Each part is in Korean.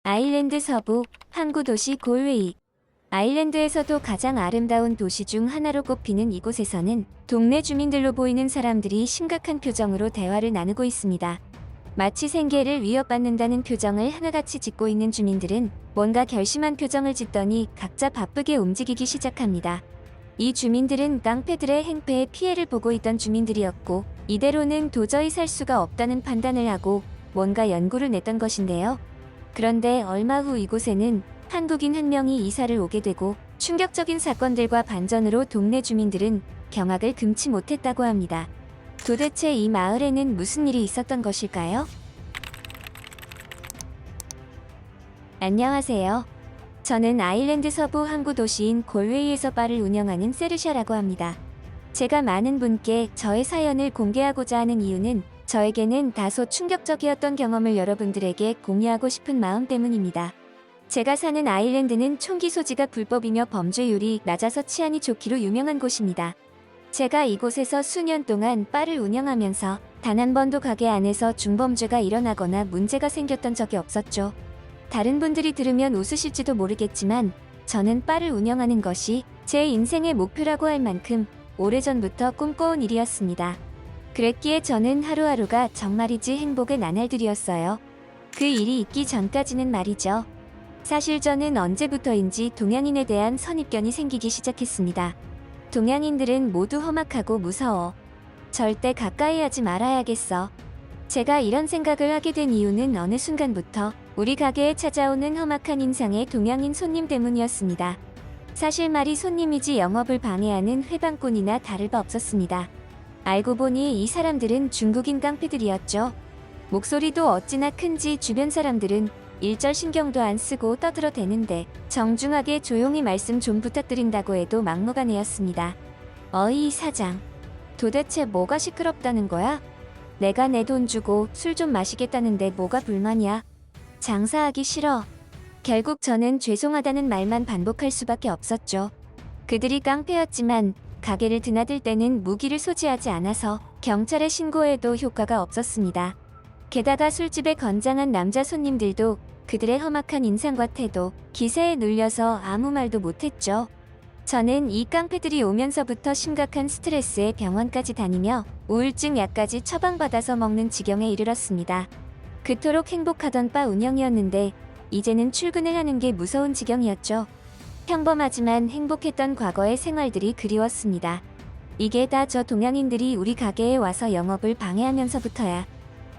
아일랜드 서부 항구 도시 골웨이. 아일랜드에서도 가장 아름다운 도시 중 하나로 꼽히는 이곳에서는 동네 주민들로 보이는 사람들이 심각한 표정으로 대화를 나누고 있습니다. 마치 생계를 위협받는다는 표정을 하나같이 짓고 있는 주민들은 뭔가 결심한 표정을 짓더니 각자 바쁘게 움직이기 시작합니다. 이 주민들은 깡패들의 행패에 피해를 보고 있던 주민들이었고, 이대로는 도저히 살 수가 없다는 판단을 하고 뭔가 연구를 냈던 것인데요. 그런데 얼마 후 이곳에는 한국인 한 명이 이사를 오게 되고 충격적인 사건들과 반전으로 동네 주민들은 경악을 금치 못했다고 합니다. 도대체 이 마을에는 무슨 일이 있었던 것일까요? 안녕하세요. 저는 아일랜드 서부 항구 도시인 골웨이에서 바를 운영하는 세르샤라고 합니다. 제가 많은 분께 저의 사연을 공개하고자 하는 이유는 저에게는 다소 충격적이었던 경험을 여러분들에게 공유하고 싶은 마음 때문입니다. 제가 사는 아일랜드는 총기 소지가 불법이며 범죄율이 낮아서 치안이 좋기로 유명한 곳입니다. 제가 이곳에서 수년 동안 바를 운영하면서 단 한 번도 가게 안에서 중범죄가 일어나거나 문제가 생겼던 적이 없었죠. 다른 분들이 들으면 웃으실지도 모르겠지만 저는 바를 운영하는 것이 제 인생의 목표라고 할 만큼 오래전부터 꿈꿔온 일이었습니다. 그랬기에 저는 하루하루가 정말이지 행복의 나날들이었어요. 그 일이 있기 전까지는 말이죠. 사실 저는 언제부터인지 동양인에 대한 선입견이 생기기 시작했습니다. 동양인들은 모두 험악하고 무서워. 절대 가까이 하지 말아야겠어. 제가 이런 생각을 하게 된 이유는 어느 순간부터 우리 가게에 찾아오는 험악한 인상의 동양인 손님 때문이었습니다. 사실 말이 손님이지 영업을 방해하는 회방꾼이나 다를 바 없었습니다. 알고 보니 이 사람들은 중국인 깡패들이었죠. 목소리도 어찌나 큰지 주변 사람들은 일절 신경도 안 쓰고 떠들어대는데 정중하게 조용히 말씀 좀 부탁드린다고 해도 막무가내였습니다. 어이 사장, 도대체 뭐가 시끄럽다는 거야? 내가 내 돈 주고 술 좀 마시겠다는데 뭐가 불만이야? 장사하기 싫어. 결국 저는 죄송하다는 말만 반복할 수밖에 없었죠. 그들이 깡패였지만 가게를 드나들 때는 무기를 소지하지 않아서 경찰에 신고해도 효과가 없었습니다. 게다가 술집에 건장한 남자 손님들도 그들의 험악한 인상과 태도, 기세에 눌려서 아무 말도 못했죠. 저는 이 깡패들이 오면서부터 심각한 스트레스에 병원까지 다니며 우울증 약까지 처방받아서 먹는 지경에 이르렀습니다. 그토록 행복하던 바 운영이었는데 이제는 출근을 하는 게 무서운 지경이었죠. 평범하지만 행복했던 과거의 생활들이 그리웠습니다. 이게 다 저 동양인들이 우리 가게에 와서 영업을 방해하면서부터야.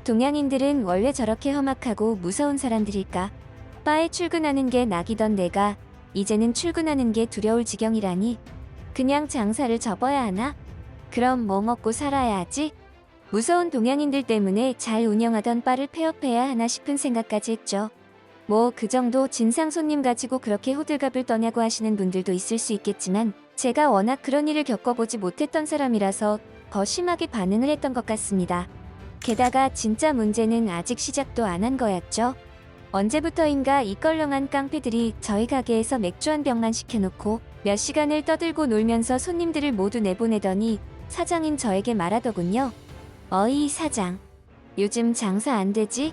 동양인들은 원래 저렇게 험악하고 무서운 사람들일까? 바에 출근하는 게 낙이던 내가 이제는 출근하는 게 두려울 지경이라니. 그냥 장사를 접어야 하나? 그럼 뭐 먹고 살아야 하지? 무서운 동양인들 때문에 잘 운영하던 바를 폐업해야 하나 싶은 생각까지 했죠. 뭐 그 정도 진상 손님 가지고 그렇게 호들갑을 떠냐고 하시는 분들도 있을 수 있겠지만 제가 워낙 그런 일을 겪어보지 못했던 사람이라서 더 심하게 반응을 했던 것 같습니다. 게다가 진짜 문제는 아직 시작도 안 한 거였죠. 언제부터인가 이 껄렁한 깡패들이 저희 가게에서 맥주 한 병만 시켜놓고 몇 시간을 떠들고 놀면서 손님들을 모두 내보내더니 사장인 저에게 말하더군요. 어이 사장, 요즘 장사 안 되지?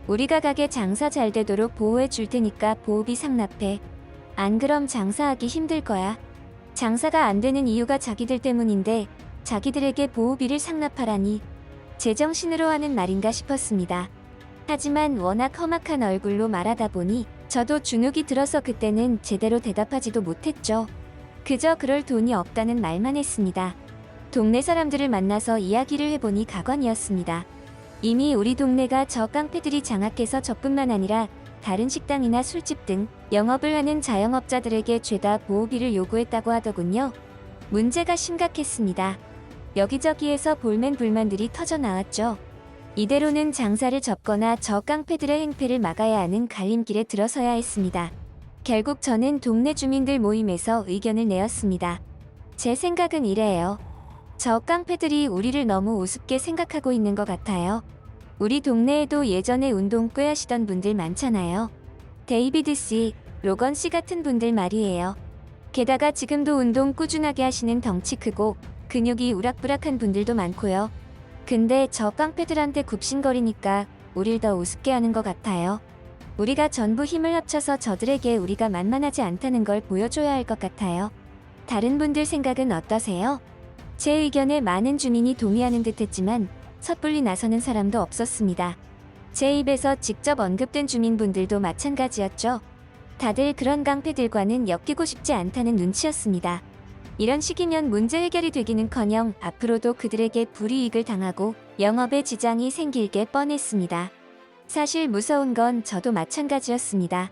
우리가 가게 장사 잘 되도록 보호해 줄 테니까 보호비 상납해. 안 그럼 장사하기 힘들 거야. 장사가 안 되는 이유가 자기들 때문인데 자기들에게 보호비를 상납하라니. 제정신으로 하는 말인가 싶었습니다. 하지만 워낙 험악한 얼굴로 말하다 보니 저도 주눅이 들어서 그때는 제대로 대답하지도 못했죠. 그저 그럴 돈이 없다는 말만 했습니다. 동네 사람들을 만나서 이야기를 해보니 가관이었습니다. 이미 우리 동네가 저 깡패들이 장악해서 저뿐만 아니라 다른 식당이나 술집 등 영업을 하는 자영업자들에게 죄다 보호비를 요구했다고 하더군요. 문제가 심각했습니다. 여기저기에서 볼멘불만들이 터져 나왔죠. 이대로는 장사를 접거나 저 깡패들의 행패를 막아야 하는 갈림길에 들어서야 했습니다. 결국 저는 동네 주민들 모임에서 의견을 내었습니다. 제 생각은 이래요. 저 깡패들이 우리를 너무 우습게 생각하고 있는 것 같아요. 우리 동네에도 예전에 운동 꽤 하시던 분들 많잖아요. 데이비드 씨, 로건 씨 같은 분들 말이에요. 게다가 지금도 운동 꾸준하게 하시는 덩치 크고 근육이 우락부락한 분들도 많고요. 근데 저 깡패들한테 굽신거리니까 우릴 더 우습게 하는 것 같아요. 우리가 전부 힘을 합쳐서 저들에게 우리가 만만하지 않다는 걸 보여줘야 할 것 같아요. 다른 분들 생각은 어떠세요? 제 의견에 많은 주민이 동의하는 듯했지만 섣불리 나서는 사람도 없었습니다. 제 입에서 직접 언급된 주민분들도 마찬가지였죠. 다들 그런 깡패들과는 엮이고 싶지 않다는 눈치였습니다. 이런 식이면 문제 해결이 되기는커녕 앞으로도 그들에게 불이익을 당하고 영업에 지장이 생길 게 뻔했습니다. 사실 무서운 건 저도 마찬가지였습니다.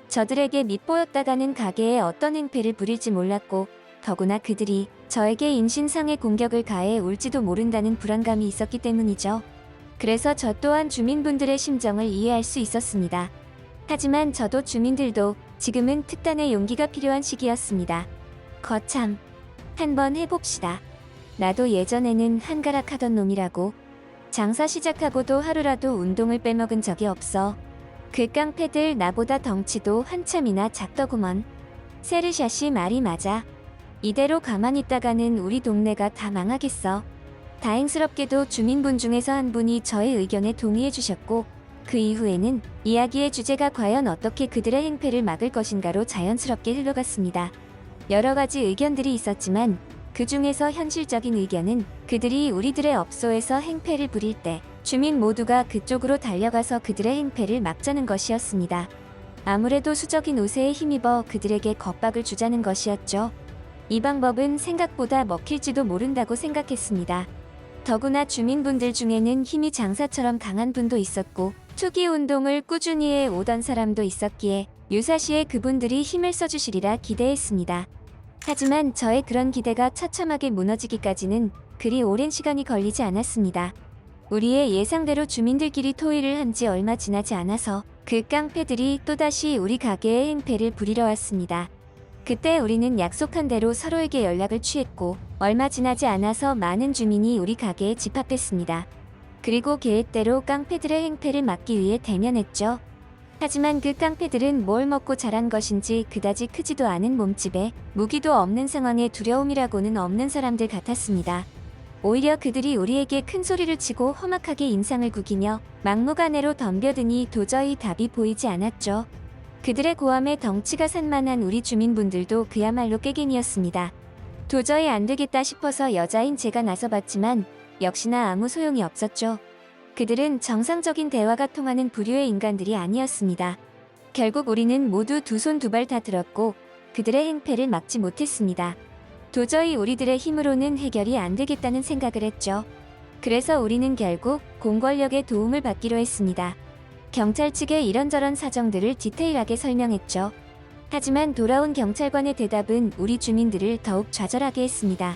저들에게 밉보였다가는 가게에 어떤 행패를 부릴지 몰랐고 더구나 그들이 저에게 인신상의 공격을 가해 올지도 모른다는 불안감이 있었기 때문이죠. 그래서 저 또한 주민분들의 심정을 이해할 수 있었습니다. 하지만 저도 주민들도 지금은 특단의 용기가 필요한 시기였습니다. 거참, 한번 해봅시다. 나도 예전에는 한가락하던 놈이라고. 장사 시작하고도 하루라도 운동을 빼먹은 적이 없어. 그 깡패들 나보다 덩치도 한참이나 작더구먼. 세르샷이 말이 맞아. 이대로 가만히 있다가는 우리 동네가 다 망하겠어. 다행스럽게도 주민분 중에서 한 분이 저의 의견에 동의해 주셨고 그 이후에는 이야기의 주제가 과연 어떻게 그들의 행패를 막을 것인가로 자연스럽게 흘러갔습니다. 여러 가지 의견들이 있었지만 그 중에서 현실적인 의견은 그들이 우리들의 업소에서 행패를 부릴 때 주민 모두가 그쪽으로 달려가서 그들의 행패를 막자는 것이었습니다. 아무래도 수적인 우세에 힘입어 그들에게 겁박을 주자는 것이었죠. 이 방법은 생각보다 먹힐지도 모른다고 생각했습니다. 더구나 주민분들 중에는 힘이 장사처럼 강한 분도 있었고 투기 운동을 꾸준히 해오던 사람도 있었기에 유사시에 그분들이 힘을 써주시리라 기대했습니다. 하지만 저의 그런 기대가 처참하게 무너지기까지는 그리 오랜 시간이 걸리지 않았습니다. 우리의 예상대로 주민들끼리 토의를 한 지 얼마 지나지 않아서 그 깡패들이 또다시 우리 가게에 행패를 부리러 왔습니다. 그때 우리는 약속한 대로 서로에게 연락을 취했고 얼마 지나지 않아서 많은 주민이 우리 가게에 집합했습니다. 그리고 계획대로 깡패들의 행패를 막기 위해 대면했죠. 하지만 그 깡패들은 뭘 먹고 자란 것인지 그다지 크지도 않은 몸집에 무기도 없는 상황에 두려움이라고는 없는 사람들 같았습니다. 오히려 그들이 우리에게 큰 소리를 치고 험악하게 인상을 구기며 막무가내로 덤벼드니 도저히 답이 보이지 않았죠. 그들의 고함에 덩치가 산만한 우리 주민분들도 그야말로 깨갱이었습니다. 도저히 안 되겠다 싶어서 여자인 제가 나서봤지만 역시나 아무 소용이 없었죠. 그들은 정상적인 대화가 통하는 부류의 인간들이 아니었습니다. 결국 우리는 모두 두 손 두 발 다 들었고 그들의 행패를 막지 못했습니다. 도저히 우리들의 힘으로는 해결이 안 되겠다는 생각을 했죠. 그래서 우리는 결국 공권력의 도움을 받기로 했습니다. 경찰 측의 이런저런 사정들을 디테일하게 설명했죠. 하지만 돌아온 경찰관의 대답은 우리 주민들을 더욱 좌절하게 했습니다.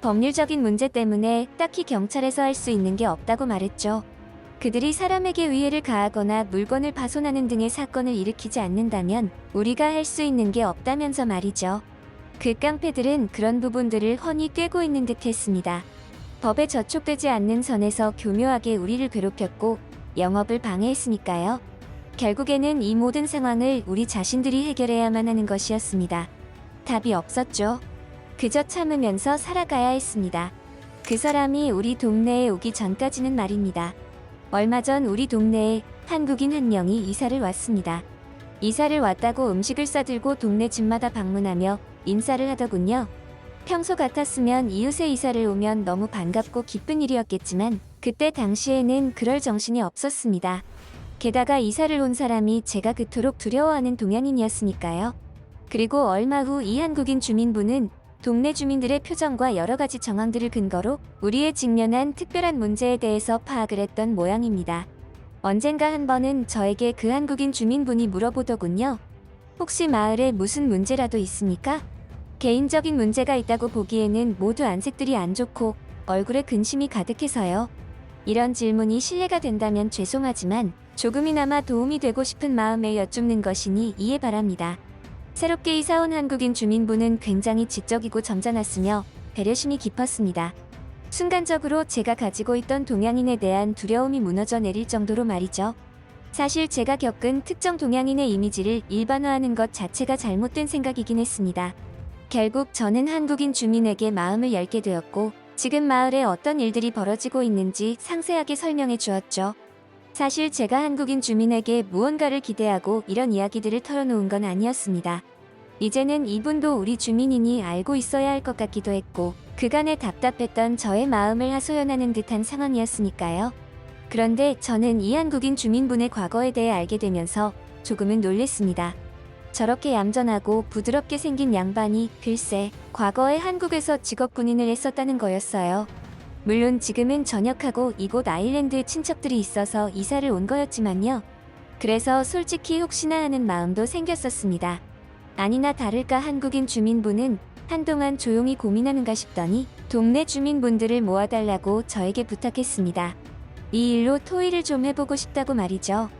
법률적인 문제 때문에 딱히 경찰에서 할 수 있는 게 없다고 말했죠. 그들이 사람에게 위해를 가하거나 물건을 파손하는 등의 사건을 일으키지 않는다면 우리가 할 수 있는 게 없다면서 말이죠. 그 깡패들은 그런 부분들을 훤히 꿰고 있는 듯 했습니다. 법에 저촉되지 않는 선에서 교묘하게 우리를 괴롭혔고 영업을 방해했으니까요. 결국에는 이 모든 상황을 우리 자신들이 해결해야만 하는 것이었습니다. 답이 없었죠. 그저 참으면서 살아가야 했습니다. 그 사람이 우리 동네에 오기 전까지는 말입니다. 얼마 전 우리 동네에 한국인 한 명이 이사를 왔습니다. 이사를 왔다고 음식을 싸들고 동네 집마다 방문하며 인사를 하더군요. 평소 같았으면 이웃의 이사를 오면 너무 반갑고 기쁜 일이었겠지만 그때 당시에는 그럴 정신이 없었습니다. 게다가 이사를 온 사람이 제가 그토록 두려워하는 동양인이었으니까요. 그리고 얼마 후 이 한국인 주민분은 동네 주민들의 표정과 여러 가지 정황들을 근거로 우리의 직면한 특별한 문제에 대해서 파악을 했던 모양입니다. 언젠가 한 번은 저에게 그 한국인 주민분이 물어보더군요. 혹시 마을에 무슨 문제라도 있습니까? 개인적인 문제가 있다고 보기에는 모두 안색들이 안 좋고 얼굴에 근심이 가득해서요. 이런 질문이 실례가 된다면 죄송하지만 조금이나마 도움이 되고 싶은 마음에 여쭙는 것이니 이해 바랍니다. 새롭게 이사온 한국인 주민분은 굉장히 지적이고 점잖았으며 배려심이 깊었습니다. 순간적으로 제가 가지고 있던 동양인에 대한 두려움이 무너져 내릴 정도로 말이죠. 사실 제가 겪은 특정 동양인의 이미지를 일반화하는 것 자체가 잘못된 생각이긴 했습니다. 결국 저는 한국인 주민에게 마음을 열게 되었고 지금 마을에 어떤 일들이 벌어지고 있는지 상세하게 설명해 주었죠. 사실 제가 한국인 주민에게 무언가를 기대하고 이런 이야기들을 털어놓은 건 아니었습니다. 이제는 이분도 우리 주민이니 알고 있어야 할 것 같기도 했고, 그간에 답답했던 저의 마음을 하소연하는 듯한 상황이었으니까요. 그런데 저는 이 한국인 주민분의 과거에 대해 알게 되면서 조금은 놀랬습니다. 저렇게 얌전하고 부드럽게 생긴 양반이 글쎄 과거에 한국에서 직업 군인을 했었다는 거였어요. 물론 지금은 전역하고 이곳 아일랜드에 친척들이 있어서 이사를 온 거였지만요. 그래서 솔직히 혹시나 하는 마음도 생겼었습니다. 아니나 다를까 한국인 주민분은 한동안 조용히 고민하는가 싶더니 동네 주민분들을 모아달라고 저에게 부탁했습니다. 이 일로 토의를 좀 해보고 싶다고 말이죠.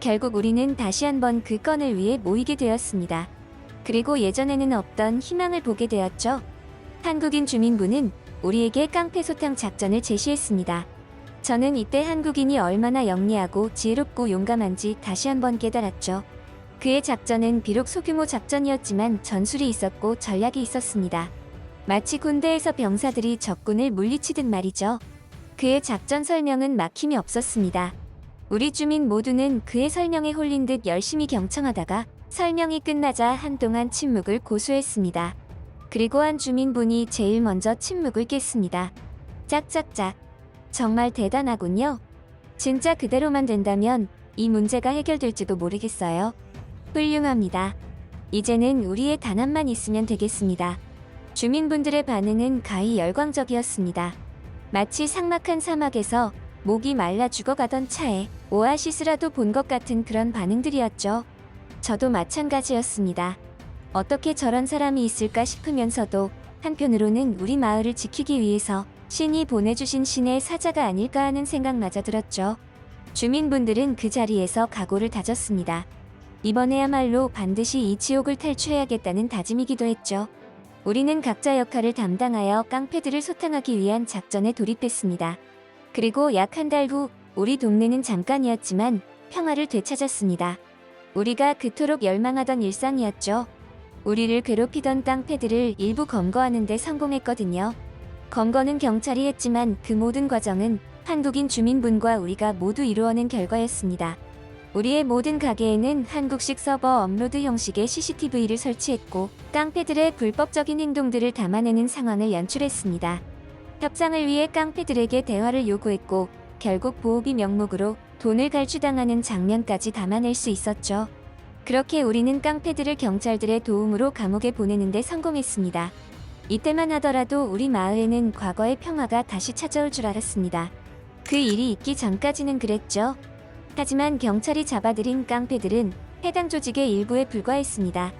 결국 우리는 다시 한번 그 건을 위해 모이게 되었습니다. 그리고 예전에는 없던 희망을 보게 되었죠. 한국인 주민분은 우리에게 깡패 소탕 작전을 제시했습니다. 저는 이때 한국인이 얼마나 영리하고 지혜롭고 용감한지 다시 한번 깨달았죠. 그의 작전은 비록 소규모 작전이었지만 전술이 있었고 전략이 있었습니다. 마치 군대에서 병사들이 적군을 물리치듯 말이죠. 그의 작전 설명은 막힘이 없었습니다. 우리 주민 모두는 그의 설명에 홀린 듯 열심히 경청하다가 설명이 끝나자 한동안 침묵을 고수했습니다. 그리고 한 주민분이 제일 먼저 침묵을 깼습니다. 짝짝짝. 정말 대단하군요. 진짜 그대로만 된다면 이 문제가 해결될지도 모르겠어요. 훌륭합니다. 이제는 우리의 단합만 있으면 되겠습니다. 주민분들의 반응은 가히 열광적이었습니다. 마치 삭막한 사막에서 목이 말라 죽어가던 차에 오아시스라도 본 것 같은 그런 반응들이었죠. 저도 마찬가지였습니다. 어떻게 저런 사람이 있을까 싶으면서도 한편으로는 우리 마을을 지키기 위해서 신이 보내주신 신의 사자가 아닐까 하는 생각마저 들었죠. 주민분들은 그 자리에서 각오를 다졌습니다. 이번에야말로 반드시 이 지옥을 탈출해야겠다는 다짐이기도 했죠. 우리는 각자 역할을 담당하여 깡패들을 소탕하기 위한 작전에 돌입했습니다. 그리고 약 한 달 후 우리 동네는 잠깐이었지만 평화를 되찾았습니다. 우리가 그토록 열망하던 일상이었죠. 우리를 괴롭히던 깡패들을 일부 검거하는 데 성공했거든요. 검거는 경찰이 했지만 그 모든 과정은 한국인 주민분과 우리가 모두 이루어낸 결과였습니다. 우리의 모든 가게에는 한국식 서버 업로드 형식의 CCTV를 설치했고 깡패들의 불법적인 행동들을 담아내는 상황을 연출했습니다. 협상을 위해 깡패들에게 대화를 요구했고 결국 보호비 명목으로 돈을 갈취당하는 장면까지 담아낼 수 있었죠. 그렇게 우리는 깡패들을 경찰들의 도움으로 감옥에 보내는 데 성공했습니다. 이때만 하더라도 우리 마을에는 과거의 평화가 다시 찾아올 줄 알았습니다. 그 일이 있기 전까지는 그랬죠. 하지만 경찰이 잡아들인 깡패들은 해당 조직의 일부에 불과했습니다.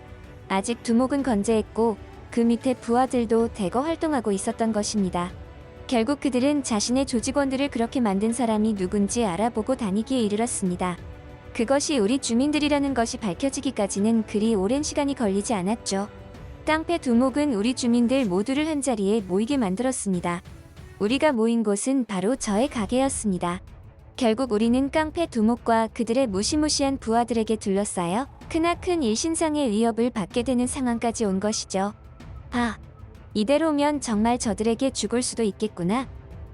아직 두목은 건재했고 그 밑에 부하들도 대거 활동하고 있었던 것입니다. 결국 그들은 자신의 조직원들을 그렇게 만든 사람이 누군지 알아보고 다니기에 이르렀습니다. 그것이 우리 주민들이라는 것이 밝혀지기까지는 그리 오랜 시간이 걸리지 않았죠. 깡패 두목은 우리 주민들 모두를 한자리에 모이게 만들었습니다. 우리가 모인 곳은 바로 저의 가게였습니다. 결국 우리는 깡패 두목과 그들의 무시무시한 부하들에게 둘러싸여 크나큰 일신상의 위협을 받게 되는 상황까지 온 것이죠. 이대로면 정말 저들에게 죽을 수도 있겠구나.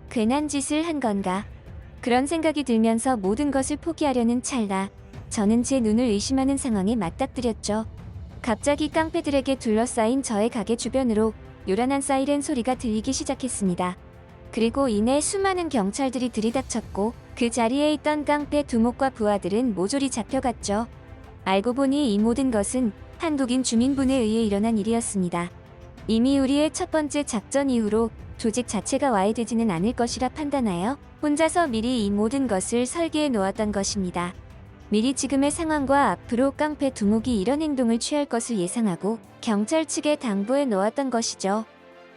괜한 짓을 한 건가. 그런 생각이 들면서 모든 것을 포기하려는 찰나 저는 제 눈을 의심하는 상황에 맞닥뜨렸죠. 갑자기 깡패들에게 둘러싸인 저의 가게 주변으로 요란한 사이렌 소리가 들리기 시작했습니다. 그리고 이내 수많은 경찰들이 들이닥쳤고 그 자리에 있던 깡패 두목과 부하들은 모조리 잡혀갔죠. 알고 보니 이 모든 것은 한국인 주민분에 의해 일어난 일이었습니다. 이미 우리의 첫 번째 작전 이후로 조직 자체가 와해되지는 않을 것이라 판단하여 혼자서 미리 이 모든 것을 설계해 놓았던 것입니다. 미리 지금의 상황과 앞으로 깡패 두목이 이런 행동을 취할 것을 예상하고 경찰 측에 당부해 놓았던 것이죠.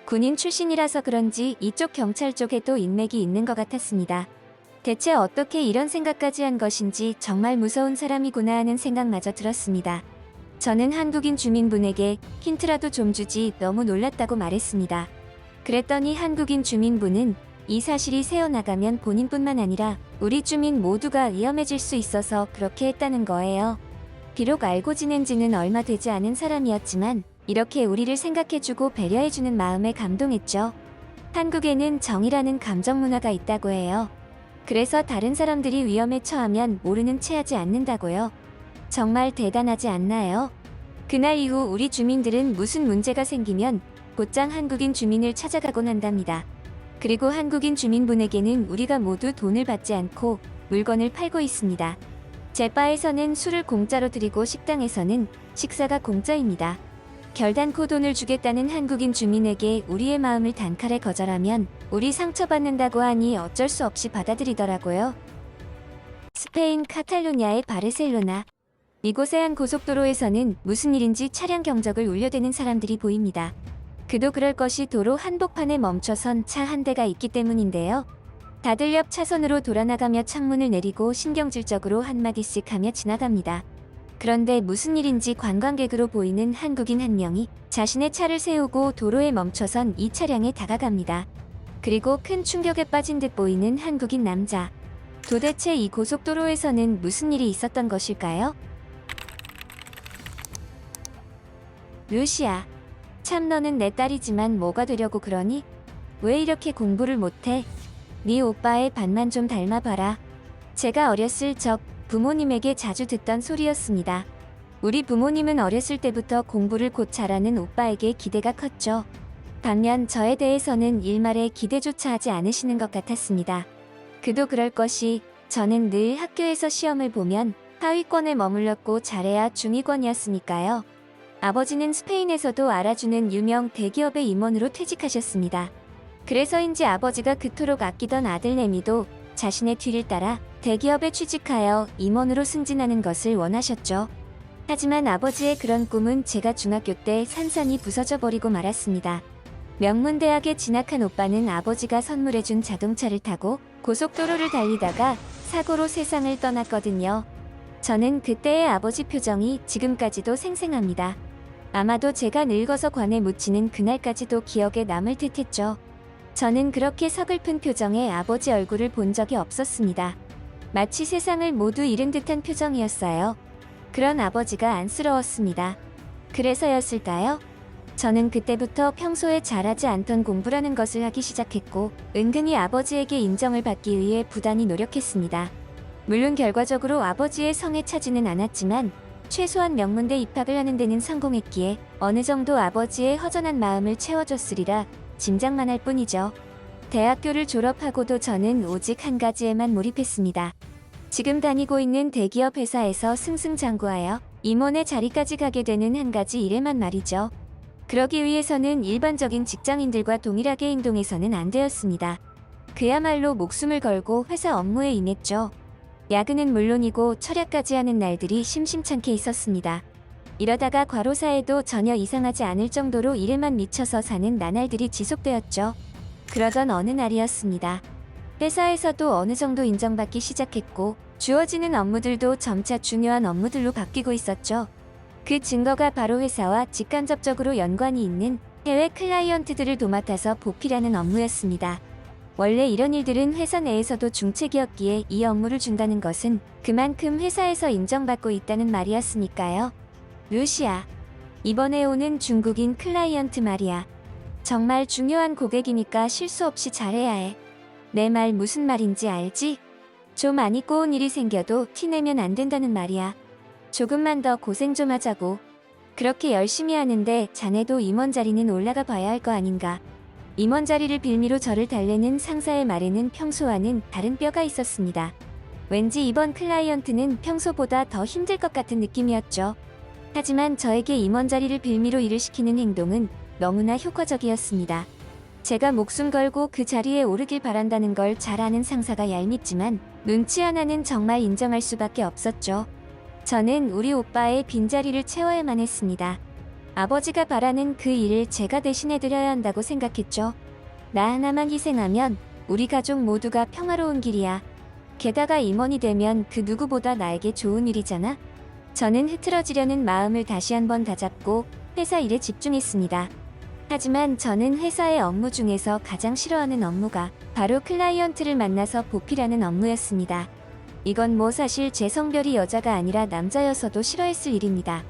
군인 출신이라서 그런지 이쪽 경찰 쪽에도 인맥이 있는 것 같았습니다. 대체 어떻게 이런 생각까지 한 것인지 정말 무서운 사람이구나 하는 생각마저 들었습니다. 저는 한국인 주민분에게 힌트라도 좀 주지 너무 놀랐다고 말했습니다. 그랬더니 한국인 주민분은 이 사실이 새어나가면 본인뿐만 아니라 우리 주민 모두가 위험해질 수 있어서 그렇게 했다는 거예요. 비록 알고 지낸 지는 얼마 되지 않은 사람이었지만 이렇게 우리를 생각해주고 배려해주는 마음에 감동했죠. 한국에는 정이라는 감정 문화가 있다고 해요. 그래서 다른 사람들이 위험에 처하면 모르는 체 하지 않는다고요. 정말 대단하지 않나요? 그날 이후 우리 주민들은 무슨 문제가 생기면 곧장 한국인 주민을 찾아가곤 한답니다. 그리고 한국인 주민분에게는 우리가 모두 돈을 받지 않고 물건을 팔고 있습니다. 제 바에서는 술을 공짜로 드리고 식당에서는 식사가 공짜입니다. 결단코 돈을 주겠다는 한국인 주민에게 우리의 마음을 단칼에 거절하면 우리 상처받는다고 하니 어쩔 수 없이 받아들이더라고요. 스페인 카탈루냐의 바르셀로나. 이곳의 한 고속도로에서는 무슨 일인지 차량 경적을 울려대는 사람들이 보입니다. 그도 그럴 것이 도로 한복판에 멈춰선 차 한 대가 있기 때문인데요. 다들 옆 차선으로 돌아나가며 창문을 내리고 신경질적으로 한마디씩 하며 지나갑니다. 그런데 무슨 일인지 관광객으로 보이는 한국인 한 명이 자신의 차를 세우고 도로에 멈춰선 이 차량에 다가갑니다. 그리고 큰 충격에 빠진 듯 보이는 한국인 남자. 도대체 이 고속도로에서는 무슨 일이 있었던 것일까요? 루시아, 참 너는 내 딸이지만 뭐가 되려고 그러니? 왜 이렇게 공부를 못해? 네 오빠의 반만 좀 닮아봐라. 제가 어렸을 적 부모님에게 자주 듣던 소리였습니다. 우리 부모님은 어렸을 때부터 공부를 곧 잘하는 오빠에게 기대가 컸죠. 반면 저에 대해서는 일말의 기대조차 하지 않으시는 것 같았습니다. 그도 그럴 것이 저는 늘 학교에서 시험을 보면 하위권에 머물렀고 잘해야 중위권이었으니까요. 아버지는 스페인에서도 알아주는 유명 대기업의 임원으로 퇴직하셨습니다. 그래서인지 아버지가 그토록 아끼던 아들내미도 자신의 뒤를 따라 대기업에 취직하여 임원으로 승진하는 것을 원하셨죠. 하지만 아버지의 그런 꿈은 제가 중학교 때 산산이 부서져 버리고 말았습니다. 명문대학에 진학한 오빠는 아버지가 선물해준 자동차를 타고 고속도로를 달리다가 사고로 세상을 떠났거든요. 저는 그때의 아버지 표정이 지금까지도 생생합니다. 아마도 제가 늙어서 관에 묻히는 그날까지도 기억에 남을 듯했죠. 저는 그렇게 서글픈 표정의 아버지 얼굴을 본 적이 없었습니다. 마치 세상을 모두 잃은 듯한 표정이었어요. 그런 아버지가 안쓰러웠습니다. 그래서였을까요? 저는 그때부터 평소에 잘하지 않던 공부라는 것을 하기 시작했고 은근히 아버지에게 인정을 받기 위해 부단히 노력했습니다. 물론 결과적으로 아버지의 성에 차지는 않았지만 최소한 명문대 입학을 하는 데는 성공했기에 어느 정도 아버지의 허전한 마음을 채워줬으리라 짐작만 할 뿐이죠. 대학교를 졸업하고도 저는 오직 한 가지에만 몰입했습니다. 지금 다니고 있는 대기업 회사에서 승승장구하여 임원의 자리까지 가게 되는 한 가지 일에만 말이죠. 그러기 위해서는 일반적인 직장인들과 동일하게 행동해서는 안 되었습니다. 그야말로 목숨을 걸고 회사 업무에 임했죠. 야근은 물론이고 철야까지 하는 날들이 심심찮게 있었습니다. 이러다가 과로사에도 전혀 이상하지 않을 정도로 일에만 미쳐서 사는 나날들이 지속되었죠. 그러던 어느 날이었습니다. 회사에서도 어느 정도 인정받기 시작했고 주어지는 업무들도 점차 중요한 업무들로 바뀌고 있었죠. 그 증거가 바로 회사와 직간접적으로 연관이 있는 해외 클라이언트들을 도맡아서 보필하는 업무였습니다. 원래 이런 일들은 회사 내에서도 중책이었기에 이 업무를 준다는 것은 그만큼 회사에서 인정받고 있다는 말이었으니까요. 루시아, 이번에 오는 중국인 클라이언트 말이야. 정말 중요한 고객이니까 실수 없이 잘해야 해. 내 말 무슨 말인지 알지? 좀 안 입고 온 일이 생겨도 티내면 안 된다는 말이야. 조금만 더 고생 좀 하자고. 그렇게 열심히 하는데 자네도 임원 자리는 올라가 봐야 할 거 아닌가. 임원 자리를 빌미로 저를 달래는 상사의 말에는 평소와는 다른 뼈가 있었습니다. 왠지 이번 클라이언트는 평소보다 더 힘들 것 같은 느낌이었죠. 하지만 저에게 임원 자리를 빌미로 일을 시키는 행동은 너무나 효과적이었습니다. 제가 목숨 걸고 그 자리에 오르길 바란다는 걸 잘 아는 상사가 얄밉지만 눈치 하나는 정말 인정할 수밖에 없었죠. 저는 우리 오빠의 빈자리를 채워야만 했습니다. 아버지가 바라는 그 일을 제가 대신해드려야 한다고 생각했죠. 나 하나만 희생하면 우리 가족 모두가 평화로운 길이야. 게다가 임원이 되면 그 누구보다 나에게 좋은 일이잖아. 저는 흐트러지려는 마음을 다시 한번 다잡고 회사 일에 집중했습니다. 하지만 저는 회사의 업무 중에서 가장 싫어하는 업무가 바로 클라이언트를 만나서 보필하는 업무였습니다. 이건 뭐 사실 제 성별이 여자가 아니라 남자여서도 싫어했을 일입니다.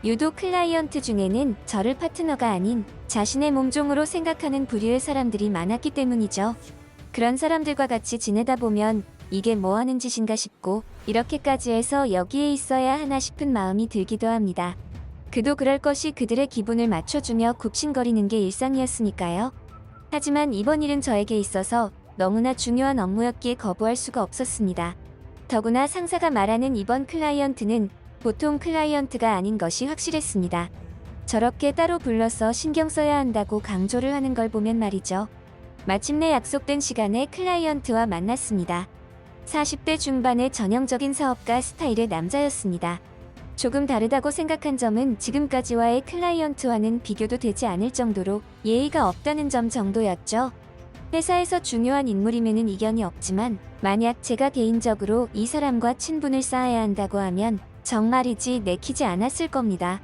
유독 클라이언트 중에는 저를 파트너가 아닌 자신의 몸종으로 생각하는 부류의 사람들이 많았기 때문이죠. 그런 사람들과 같이 지내다 보면 이게 뭐 하는 짓인가 싶고 이렇게까지 해서 여기에 있어야 하나 싶은 마음이 들기도 합니다. 그도 그럴 것이 그들의 기분을 맞춰주며 굽신거리는 게 일상이었으니까요. 하지만 이번 일은 저에게 있어서 너무나 중요한 업무였기에 거부할 수가 없었습니다. 더구나 상사가 말하는 이번 클라이언트는 보통 클라이언트가 아닌 것이 확실했습니다. 저렇게 따로 불러서 신경 써야 한다고 강조를 하는 걸 보면 말이죠. 마침내 약속된 시간에 클라이언트와 만났습니다. 40대 중반의 전형적인 사업가 스타일의 남자였습니다. 조금 다르다고 생각한 점은 지금까지와의 클라이언트와는 비교도 되지 않을 정도로 예의가 없다는 점 정도였죠. 회사에서 중요한 인물이면은 이견이 없지만 만약 제가 개인적으로 이 사람과 친분을 쌓아야 한다고 하면 정말이지 내키지 않았을 겁니다.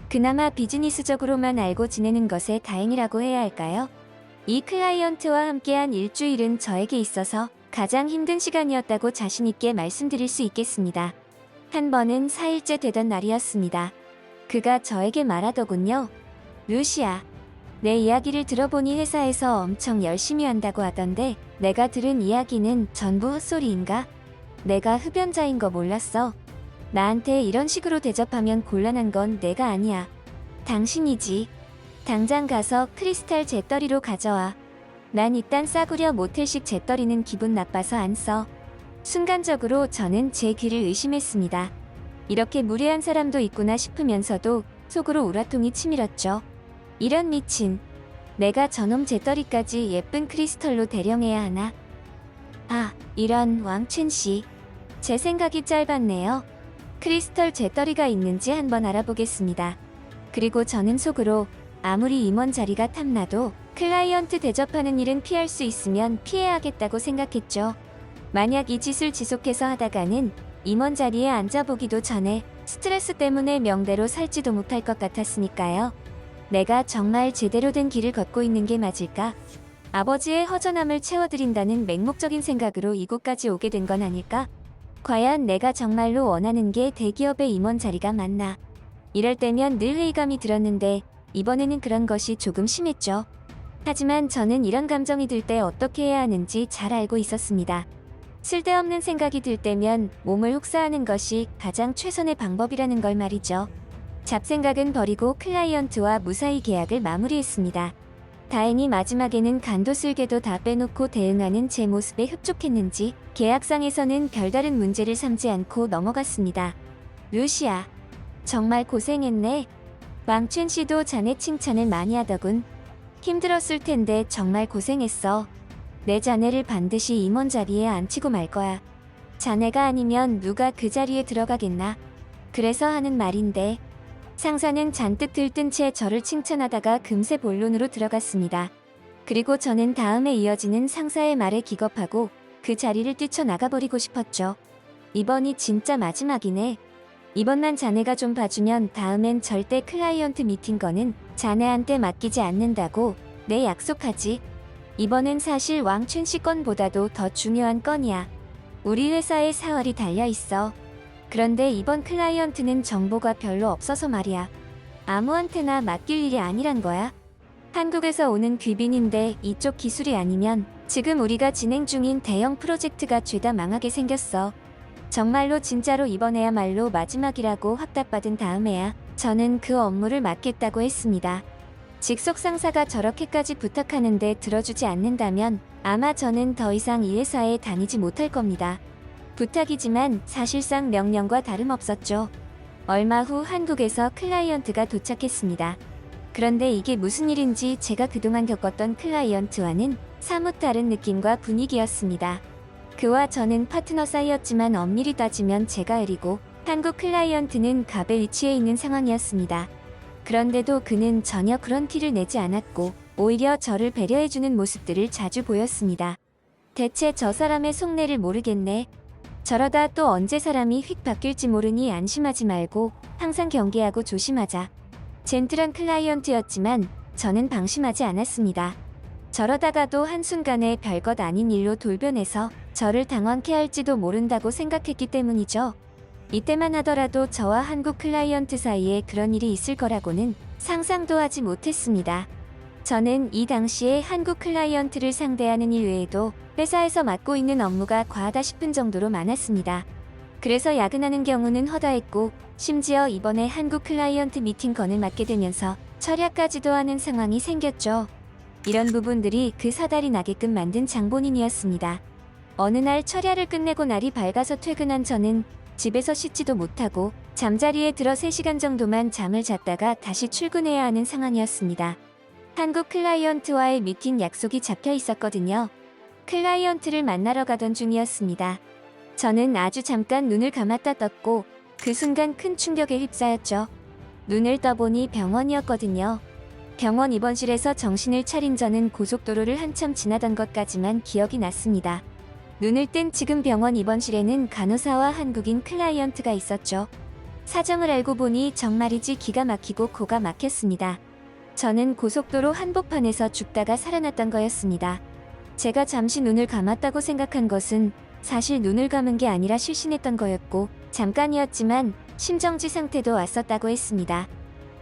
그나마 비즈니스적으로만 알고 지내는 것에 다행이라고 해야 할까요? 이 클라이언트와 함께한 일주일은 저에게 있어서 가장 힘든 시간이었다고 자신있게 말씀드릴 수 있겠습니다. 한 번은 4일째 되던 날이었습니다. 그가 저에게 말하더군요. 루시아, 내 이야기를 들어보니 회사에서 엄청 열심히 한다고 하던데 내가 들은 이야기는 전부 헛소리인가? 내가 흡연자인 거 몰랐어. 나한테 이런 식으로 대접하면 곤란한 건 내가 아니야. 당신이지. 당장 가서 크리스탈 잿더리로 가져와. 난 이딴 싸구려 모텔식 잿더리는 기분 나빠서 안 써. 순간적으로 저는 제 귀를 의심했습니다. 이렇게 무례한 사람도 있구나 싶으면서도 속으로 우라통이 치밀었죠. 이런 미친. 내가 저놈 잿더리까지 예쁜 크리스털로 대령해야 하나? 아, 이런 왕첸씨. 제 생각이 짧았네요. 크리스털 잿더리가 있는지 한번 알아보겠습니다. 그리고 저는 속으로 아무리 임원 자리가 탐나도 클라이언트 대접하는 일은 피할 수 있으면 피해야겠다고 생각했죠. 만약 이 짓을 지속해서 하다가는 임원 자리에 앉아보기도 전에 스트레스 때문에 명대로 살지도 못할 것 같았으니까요. 내가 정말 제대로 된 길을 걷고 있는 게 맞을까? 아버지의 허전함을 채워드린다는 맹목적인 생각으로 이곳까지 오게 된 건 아닐까? 과연 내가 정말로 원하는 게 대기업의 임원 자리가 맞나? 이럴 때면 늘 회의감이 들었는데 이번에는 그런 것이 조금 심했죠. 하지만 저는 이런 감정이 들 때 어떻게 해야 하는지 잘 알고 있었습니다. 쓸데없는 생각이 들 때면 몸을 혹사하는 것이 가장 최선의 방법이라는 걸 말이죠. 잡생각은 버리고 클라이언트와 무사히 계약을 마무리했습니다. 다행히 마지막에는 간도 쓸개도 다 빼놓고 대응하는 제 모습에 흡족했는지 계약상에서는 별다른 문제를 삼지 않고 넘어갔습니다. 루시아, 정말 고생했네. 왕춘 씨도 자네 칭찬을 많이 하더군. 힘들었을 텐데 정말 고생했어. 내 자네를 반드시 임원 자리에 앉히고 말 거야. 자네가 아니면 누가 그 자리에 들어가겠나? 그래서 하는 말인데. 상사는 잔뜩 들뜬 채 저를 칭찬하다가 금세 본론으로 들어갔습니다. 그리고 저는 다음에 이어지는 상사의 말에 기겁하고 그 자리를 뛰쳐나가버리고 싶었죠. 이번이 진짜 마지막이네. 이번만 자네가 좀 봐주면 다음엔 절대 클라이언트 미팅 거는 자네한테 맡기지 않는다고 내 약속하지. 이번엔 사실 왕춘 씨 건보다도 더 중요한 건이야. 우리 회사에 사활이 달려있어. 그런데 이번 클라이언트는 정보가 별로 없어서 말이야. 아무한테나 맡길 일이 아니란 거야. 한국에서 오는 귀빈인데 이쪽 기술이 아니면 지금 우리가 진행 중인 대형 프로젝트가 죄다 망하게 생겼어. 정말로 진짜로 이번에야말로 마지막이라고 확답받은 다음에야 저는 그 업무를 맡겠다고 했습니다. 직속 상사가 저렇게까지 부탁하는데 들어주지 않는다면 아마 저는 더 이상 이 회사에 다니지 못할 겁니다. 부탁이지만 사실상 명령과 다름없었죠. 얼마 후 한국에서 클라이언트가 도착했습니다. 그런데 이게 무슨 일인지 제가 그동안 겪었던 클라이언트와는 사뭇 다른 느낌과 분위기였습니다. 그와 저는 파트너 사이였지만 엄밀히 따지면 제가 을이고 한국 클라이언트는 갑의 위치에 있는 상황이었습니다. 그런데도 그는 전혀 그런 티를 내지 않았고 오히려 저를 배려해주는 모습들을 자주 보였습니다. 대체 저 사람의 속내를 모르겠네. 저러다 또 언제 사람이 휙 바뀔지 모르니 안심하지 말고 항상 경계하고 조심하자. 젠틀한 클라이언트였지만 저는 방심하지 않았습니다. 저러다가도 한순간에 별것 아닌 일로 돌변해서 저를 당황케 할지도 모른다고 생각했기 때문이죠. 이때만 하더라도 저와 한국 클라이언트 사이에 그런 일이 있을 거라고는 상상도 하지 못했습니다. 저는 이 당시에 한국 클라이언트를 상대하는 일 외에도 회사에서 맡고 있는 업무가 과하다 싶은 정도로 많았습니다. 그래서 야근하는 경우는 허다했고 심지어 이번에 한국 클라이언트 미팅 건을 맡게 되면서 철야까지도 하는 상황이 생겼죠. 이런 부분들이 그 사달이 나게끔 만든 장본인이었습니다. 어느 날 철야를 끝내고 날이 밝아서 퇴근한 저는 집에서 씻지도 못하고 잠자리에 들어 3시간 정도만 잠을 잤다가 다시 출근해야 하는 상황이었습니다. 한국 클라이언트와의 미팅 약속이 잡혀 있었거든요. 클라이언트를 만나러 가던 중이었습니다. 저는 아주 잠깐 눈을 감았다 떴고 그 순간 큰 충격에 휩싸였죠. 눈을 떠보니 병원이었거든요. 병원 입원실에서 정신을 차린 저는 고속도로를 한참 지나던 것까지만 기억이 났습니다. 눈을 뜬 지금 병원 입원실에는 간호사와 한국인 클라이언트가 있었죠. 사정을 알고 보니 정말이지 기가 막히고 코가 막혔습니다. 저는 고속도로 한복판에서 죽다가 살아났던 거였습니다. 제가 잠시 눈을 감았다고 생각한 것은 사실 눈을 감은 게 아니라 실신했던 거였고 잠깐이었지만 심정지 상태도 왔었다고 했습니다.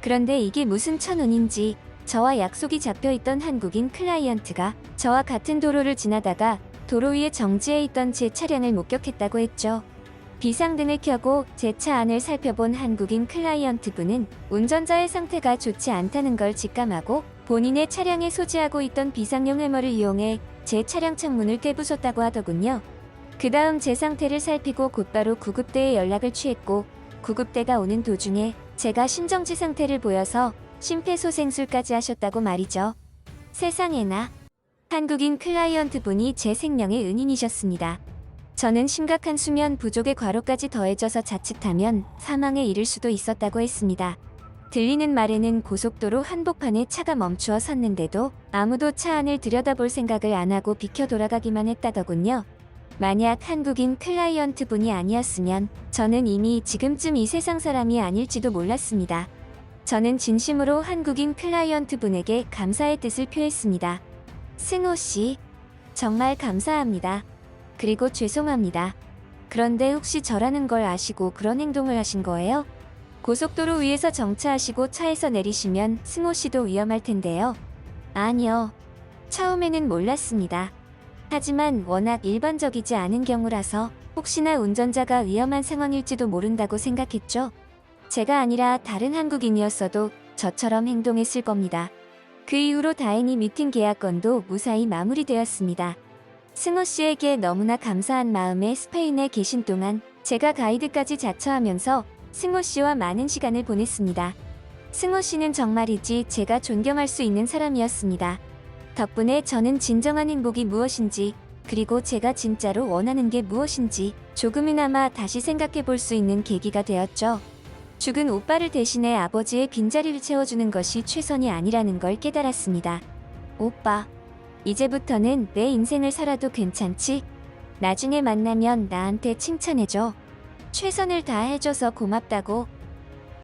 그런데 이게 무슨 천운인지 저와 약속이 잡혀있던 한국인 클라이언트가 저와 같은 도로를 지나다가 도로 위에 정지해 있던 제 차량을 목격했다고 했죠. 비상등을 켜고 제 차 안을 살펴본 한국인 클라이언트 분은 운전자의 상태가 좋지 않다는 걸 직감하고 본인의 차량에 소지하고 있던 비상용 해머를 이용해 제 차량 창문을 깨부쉈다고 하더군요. 그 다음 제 상태를 살피고 곧바로 구급대에 연락을 취했고 구급대가 오는 도중에 제가 심정지 상태를 보여서 심폐소생술까지 하셨다고 말이죠. 세상에나. 한국인 클라이언트 분이 제 생명의 은인이셨습니다. 저는 심각한 수면 부족의 과로까지 더해져서 자칫하면 사망에 이를 수도 있었다고 했습니다. 들리는 말에는 고속도로 한복판에 차가 멈추어 섰는데도 아무도 차 안을 들여다볼 생각을 안 하고 비켜 돌아가기만 했다더군요. 만약 한국인 클라이언트 분이 아니었으면 저는 이미 지금쯤 이 세상 사람이 아닐지도 몰랐습니다. 저는 진심으로 한국인 클라이언트 분에게 감사의 뜻을 표했습니다. 승호 씨, 정말 감사합니다. 그리고 죄송합니다. 그런데 혹시 저라는 걸 아시고 그런 행동을 하신 거예요? 고속도로 위에서 정차하시고 차에서 내리시면 승호 씨도 위험할 텐데요. 아니요. 처음에는 몰랐습니다. 하지만 워낙 일반적이지 않은 경우라서 혹시나 운전자가 위험한 상황일지도 모른다고 생각했죠. 제가 아니라 다른 한국인이었어도 저처럼 행동했을 겁니다. 그 이후로 다행히 미팅 계약건도 무사히 마무리되었습니다. 승호 씨에게 너무나 감사한 마음에 스페인에 계신 동안 제가 가이드까지 자처하면서 승호 씨와 많은 시간을 보냈습니다. 승호 씨는 정말이지 제가 존경할 수 있는 사람이었습니다. 덕분에 저는 진정한 행복이 무엇인지, 그리고 제가 진짜로 원하는 게 무엇인지 조금이나마 다시 생각해 볼 수 있는 계기가 되었죠. 죽은 오빠를 대신해 아버지의 빈자리를 채워주는 것이 최선이 아니라는 걸 깨달았습니다. 오빠, 이제부터는 내 인생을 살아도 괜찮지? 나중에 만나면 나한테 칭찬해줘. 최선을 다해줘서 고맙다고.